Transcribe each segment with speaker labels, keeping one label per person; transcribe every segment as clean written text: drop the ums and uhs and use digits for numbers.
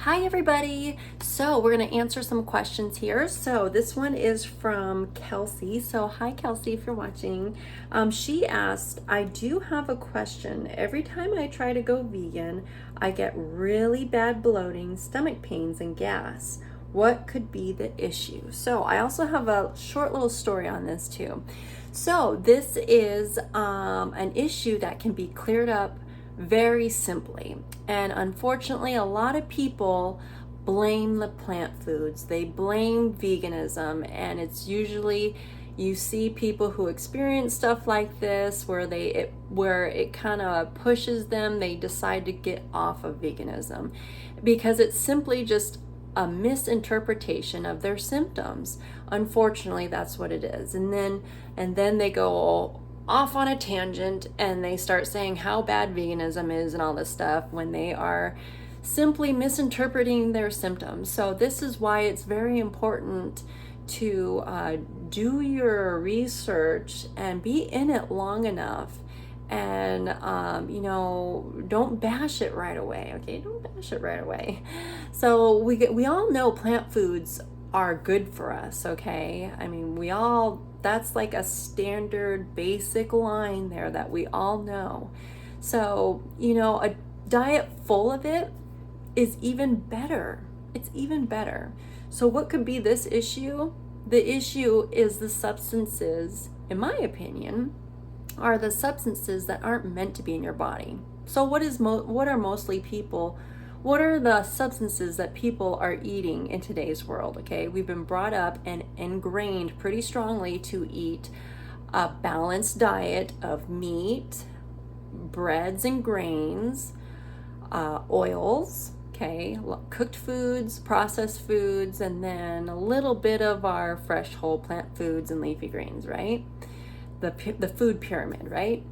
Speaker 1: Hi everybody. So we're going to answer some questions here. So this one is from Kelsey. So hi Kelsey, if you're watching. She asked, I do have a question. Every time I try to go vegan, I get really bad bloating, stomach pains, and gas. What could be the issue? So I also have a short little story on this too. So this is an issue that can be cleared up very simply. And unfortunately, a lot of people blame the plant foods. They blame veganism, and it's usually you see people who experience stuff like this where it kind of pushes them, they decide to get off of veganism because it's simply just a misinterpretation of their symptoms. Unfortunately, that's what it is. And then they go off on a tangent and they start saying how bad veganism is and all this stuff when they are simply misinterpreting their symptoms. So this is why it's very important to do your research and be in it long enough, and don't bash it right away. Okay, don't bash it right away. So we all know plant foods are good for us. Okay, I mean that's like a standard basic line there that we all know. So, a diet full of it is even better. It's even better. So what could be this issue? The issue is the substances, in my opinion, are the substances that aren't meant to be in your body. So what are the substances that people are eating in today's world? Okay, we've been brought up and ingrained pretty strongly to eat a balanced diet of meat, breads and grains, oils, okay, cooked foods, processed foods, and then a little bit of our fresh whole plant foods and leafy greens, right? The food pyramid, right?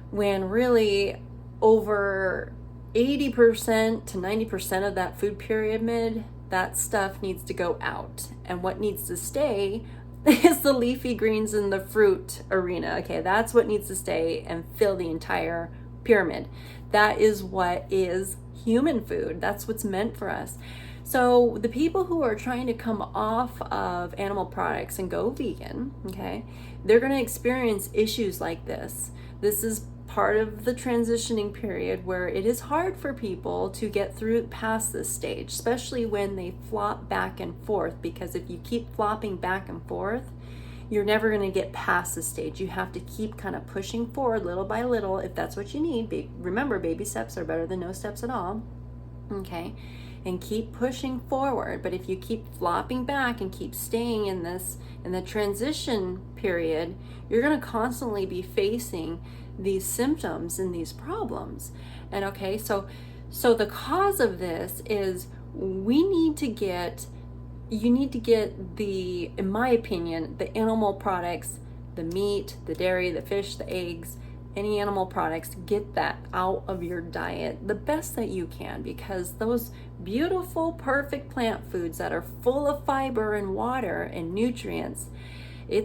Speaker 1: When really over 80% to 90% of that food pyramid, that stuff needs to go out. And what needs to stay is the leafy greens and the fruit arena. Okay, that's what needs to stay and fill the entire pyramid. That is what is human food. That's what's meant for us. So the people who are trying to come off of animal products and go vegan, okay, they're going to experience issues like this. This is part of the transitioning period where it is hard for people to get through past this stage, especially when they flop back and forth, because if you keep flopping back and forth, you're never going to get past the stage. You have to keep kind of pushing forward little by little if that's what you need. Remember, baby steps are better than no steps at all. Okay, and keep pushing forward. But if you keep flopping back and keep staying in the transition period, you're going to constantly be facing these symptoms and these problems. And okay, so the cause of this is you need to get the, in my opinion, the animal products, the meat, the dairy, the fish, the eggs, any animal products, get that out of your diet the best that you can, because those beautiful, perfect plant foods that are full of fiber and water and nutrients,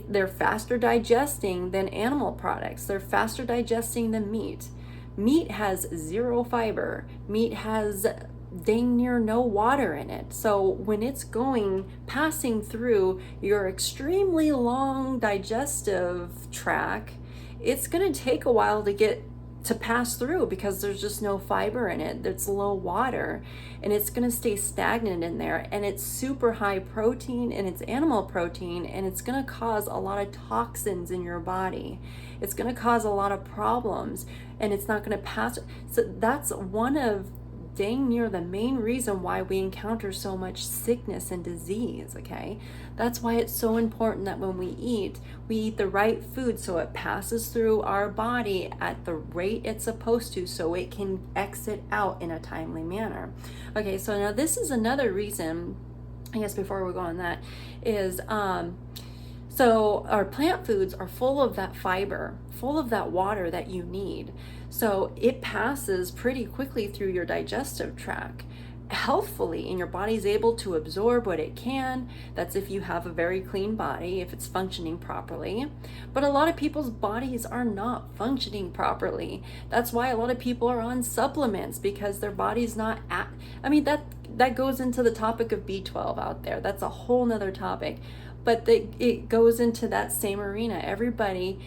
Speaker 1: they're faster digesting than animal products. They're faster digesting than meat. Meat has zero fiber. Meat has dang near no water in it. So when it's passing through your extremely long digestive tract, it's going to take a while to pass through because there's just no fiber in it. There's low water, and it's going to stay stagnant in there, and it's super high protein, and it's animal protein, and it's going to cause a lot of toxins in your body. It's going to cause a lot of problems, and it's not going to pass. So that's one of dang near the main reason why we encounter so much sickness and disease. Okay, that's why it's so important that when we eat the right food so it passes through our body at the rate it's supposed to, so it can exit out in a timely manner. Okay, so now this is another reason, I guess, before we go on that, is so our plant foods are full of that fiber, full of that water that you need. So it passes pretty quickly through your digestive tract healthfully, and your body's able to absorb what it can. That's if you have a very clean body, if it's functioning properly. But a lot of people's bodies are not functioning properly. That's why a lot of people are on supplements, because their body's not that goes into the topic of B12 out there. That's a whole nother topic. But it goes into that same arena. Everybody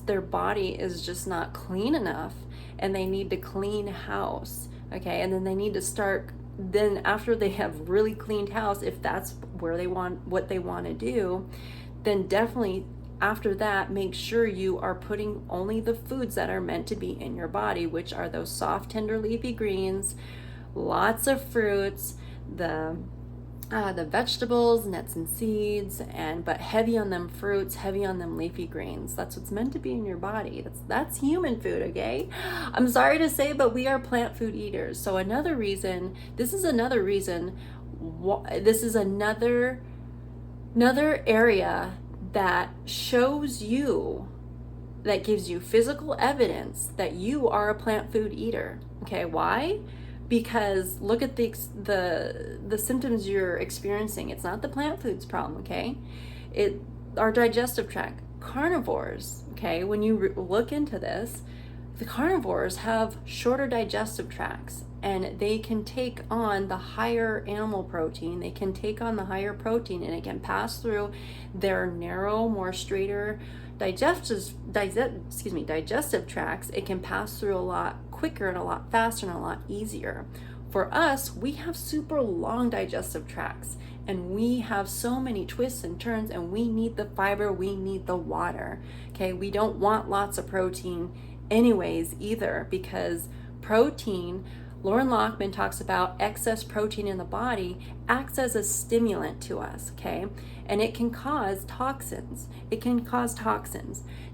Speaker 1: their body is just not clean enough, and they need to clean house, okay? And then they need to start, then after they have really cleaned house, if that's where they want, what they want to do, then definitely after that, make sure you are putting only the foods that are meant to be in your body, which are those soft, tender leafy greens, lots of fruits, the vegetables, nuts and seeds, but heavy on them fruits, heavy on them leafy greens. That's what's meant to be in your body. That's human food, okay? I'm sorry to say, but we are plant food eaters. So this is another area that shows you, that gives you physical evidence that you are a plant food eater. Okay, why? Because look at the symptoms you're experiencing. It's not the plant foods problem, okay? Our digestive tract, carnivores, okay? When you look into this, the carnivores have shorter digestive tracts, and they can take on the higher animal protein. They can take on the higher protein, and it can pass through their narrow, more straighter digestive tracts. It can pass through a lot quicker and a lot faster and a lot easier. For us, we have super long digestive tracts, and we have so many twists and turns, and we need the fiber, we need the water. Okay, we don't want lots of protein anyways either, because protein, Loren Lockman talks about excess protein in the body acts as a stimulant to us, okay? And it can cause toxins.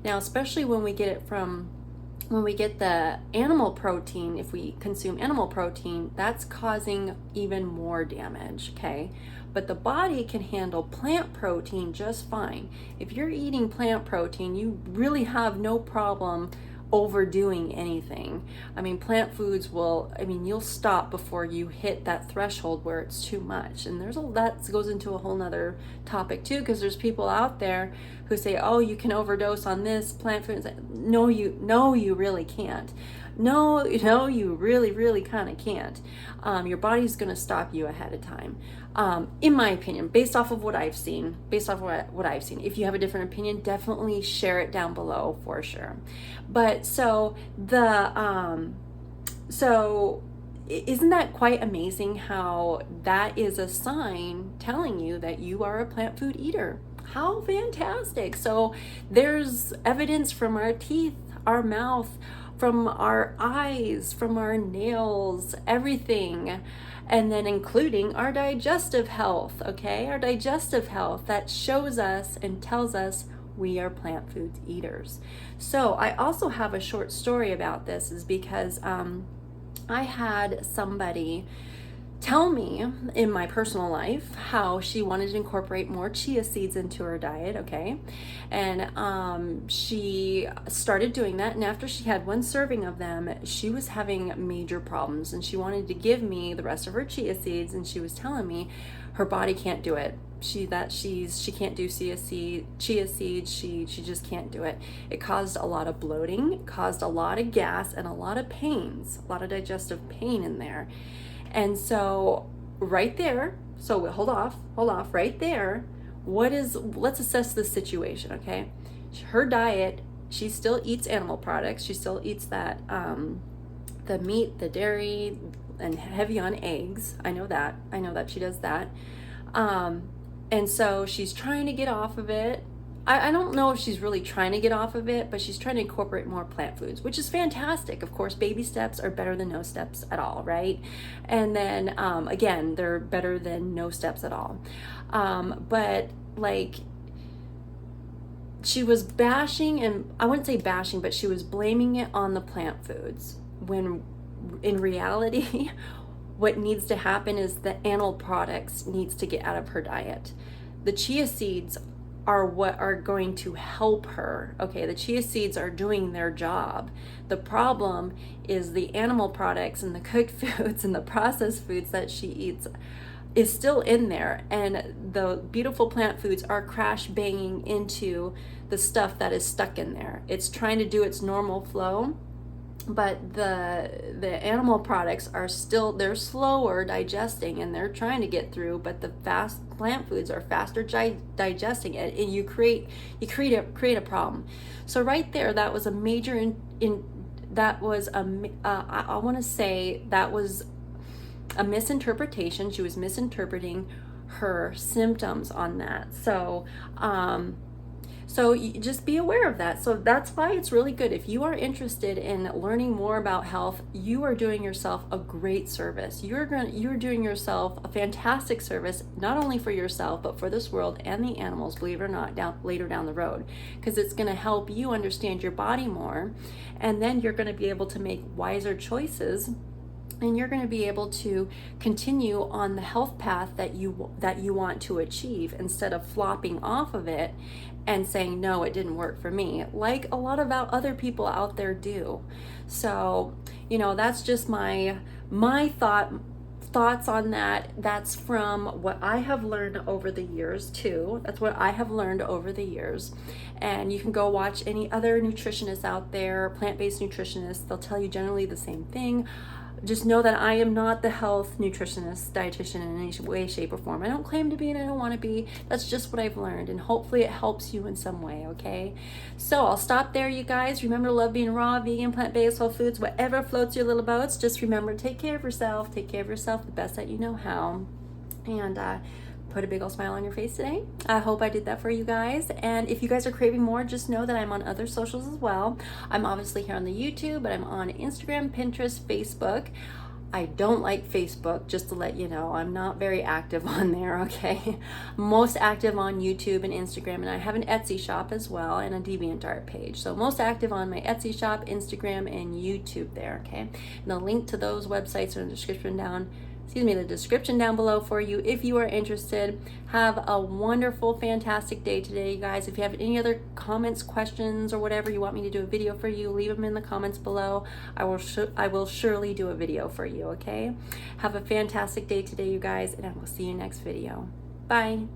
Speaker 1: Now, especially when we get the animal protein, if we consume animal protein, that's causing even more damage, okay? But the body can handle plant protein just fine. If you're eating plant protein, you really have no problem overdoing anything. I mean, plant foods you'll stop before you hit that threshold where it's too much. And that goes into a whole nother topic too, because there's people out there who say, oh, you can overdose on this plant food. No, you really can't. No, you really, really kind of can't. Your body's going to stop you ahead of time. In my opinion, based off of what I've seen. If you have a different opinion, definitely share it down below for sure. But so isn't that quite amazing how that is a sign telling you that you are a plant food eater? How fantastic. So there's evidence from our teeth, our mouth, from our eyes, from our nails, everything. And then including our digestive health, okay? Our digestive health that shows us and tells us we are plant food eaters. So I also have a short story about this, is because I had somebody tell me in my personal life how she wanted to incorporate more chia seeds into her diet, okay? And she started doing that, and after she had one serving of them, she was having major problems, and she wanted to give me the rest of her chia seeds, and she was telling me her body can't do it. She can't do chia seeds. She just can't do it. It caused a lot of bloating, it caused a lot of gas, and a lot of pains, a lot of digestive pain in there. And so right there, so hold off right there. Let's assess this situation, okay? Her diet, she still eats animal products. She still eats that, the meat, the dairy, and heavy on eggs. I know that she does that. And so she's trying to get off of it. I don't know if she's really trying to get off of it, but she's trying to incorporate more plant foods, which is fantastic. Of course, baby steps are better than no steps at all, right? And then, again, they're better than no steps at all. But like, she was bashing, and I wouldn't say bashing, but she was blaming it on the plant foods, when in reality, what needs to happen is the animal products needs to get out of her diet. The chia seeds are what are going to help her. Okay, the chia seeds are doing their job. The problem is the animal products and the cooked foods and the processed foods that she eats is still in there, and the beautiful plant foods are crash banging into the stuff that is stuck in there. It's trying to do its normal flow, but the animal products are still, they're slower digesting and they're trying to get through, but the fast plant foods are faster digesting it, and you create a problem. So right there, that was a major that was I want to say that was a misinterpretation. She was misinterpreting her symptoms on that. So you just be aware of that. So that's why it's really good. If you are interested in learning more about health, you are doing yourself a great service. You're doing yourself a fantastic service, not only for yourself, but for this world and the animals, believe it or not, later down the road, because it's going to help you understand your body more. And then you're going to be able to make wiser choices, and you're going to be able to continue on the health path that you want to achieve, instead of flopping off of it and saying, no, it didn't work for me, like a lot of other people out there do. So, that's just my thoughts on that. That's from what I have learned over the years too. That's what I have learned over the years. And you can go watch any other nutritionists out there, plant-based nutritionists. They'll tell you generally the same thing. Just know that I am not the health nutritionist, dietitian in any way, shape, or form. I don't claim to be, and I don't want to be. That's just what I've learned, and hopefully it helps you in some way, okay? So I'll stop there, you guys. Remember to love being raw, vegan, plant-based, whole foods, whatever floats your little boats. Just remember to take care of yourself. Take care of yourself the best that you know how. And put a big old smile on your face today. I hope I did that for you guys. And if you guys are craving more, just know that I'm on other socials as well. I'm obviously here on the YouTube, but I'm on Instagram, Pinterest, Facebook. I don't like Facebook, just to let you know. I'm not very active on there, okay? Most active on YouTube and Instagram, and I have an Etsy shop as well, and a DeviantArt page. So most active on my Etsy shop, Instagram, and YouTube there, okay? And the link to those websites are in the description down below for you if you are interested. Have a wonderful, fantastic day today, you guys. If you have any other comments, questions, or whatever you want me to do a video for you, leave them in the comments below. I will surely do a video for you, okay? Have a fantastic day today, you guys, and I will see you next video. Bye.